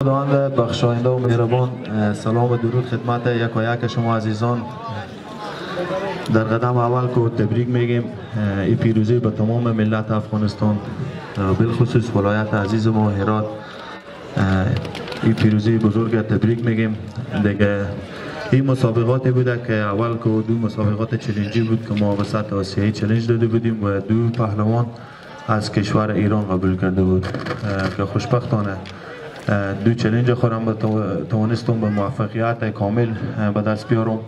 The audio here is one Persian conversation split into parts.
خداوند بخشاینده و مهربان، سلام و درود خدمت یک و یک شما عزیزان. در قدم اول که تبریک میگیم این پیروزی به تمام ملت افغانستان، بالخصوص ولایت عزیز ما هرات. این پیروزی بزرگ تبریک میگیم دیگه. این مسابقاتی بوده که اول که دو مسابقات چلنجی بود که ما به سطح آسیایی چلنج داده بودیم و دو پهلوان از کشور ایران قبول کرده بود که خوشبختانه دو چلنج خورم توانستم به موفقیت کامل به دست بیارم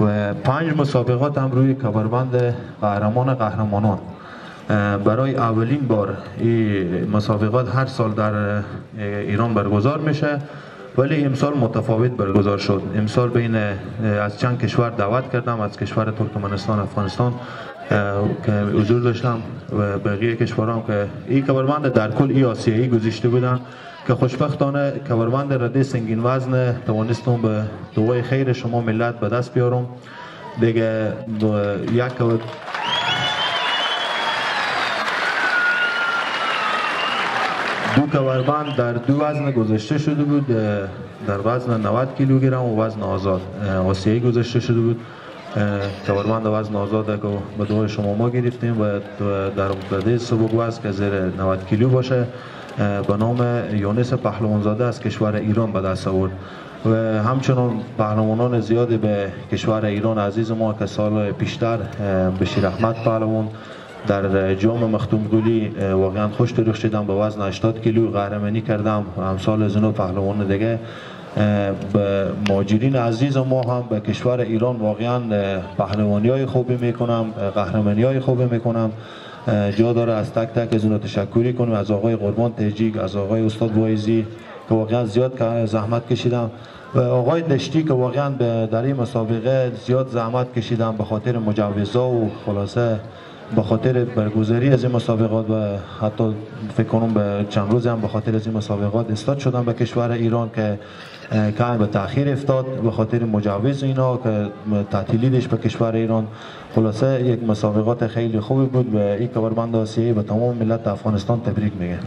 و 5 مسابقات هم روی کمربند قهرمانان. برای اولین بار این مسابقات هر سال در ایران برگزار میشه، ولی امسال متفاوت برگزار شد. امسال بین از چند کشور دعوت کردم، از کشور ترکمنستان، افغانستان که حضور داشتم و بقیه کشورام که این کمربند در کل ای آسیایی گذاشته بودن که خوشبختانه کمربند رده سنگین وزن توانستم به دعای خیر شما ملت به دست بیارم دیگه. دو کمربند در دو وزن گذاشته شده بود، در وزن 90 کیلوگرم و وزن آزاد آسیایی گذاشته شده بود. کمربند وزن آزاد که به دعای شما ما گرفتیم و در رده سبک وزن که زیر 90 کیلو باشه به نام یونس پهلوانزاده از کشور ایران به دست آورد و همچنان پهلوانان زیادی به کشور ایران عزیز ما که سال پیشتر بشیر احمد پهلوان در جام مختوم گلی واقعا خوش تاریخ شدم، به وزن 80 کیلو قهرمانی کردم. امثال از اینو پهلوان دیگه به مهاجرین عزیز ما هم به کشور ایران واقعا پهلوانی های خوبی میکنم، قهرمانی های خوبی میکنم. جا داره از تک تک از اونو تشکری کنم، از آقای قربان تهجیک، از آقای استاد وایزی که واقعا زیاد زحمت کشیدم و آقای دشتی که واقعا در این مسابقه زیاد زحمت کشیدم به خاطر مجوزها و خلاصه به خاطر برگزاری از این مسابقات و حتی فکر کنم به چند روز هم به خاطر از این مسابقات استاد شدم به کشور ایران که کم به تأخیر افتاد به خاطر مجوز اینا که تعطیلی داشت به کشور ایران. خلاصه یک مسابقات خیلی خوبی بود و این کمربند آسیایی به تمام ملت افغانستان تبریک میگه.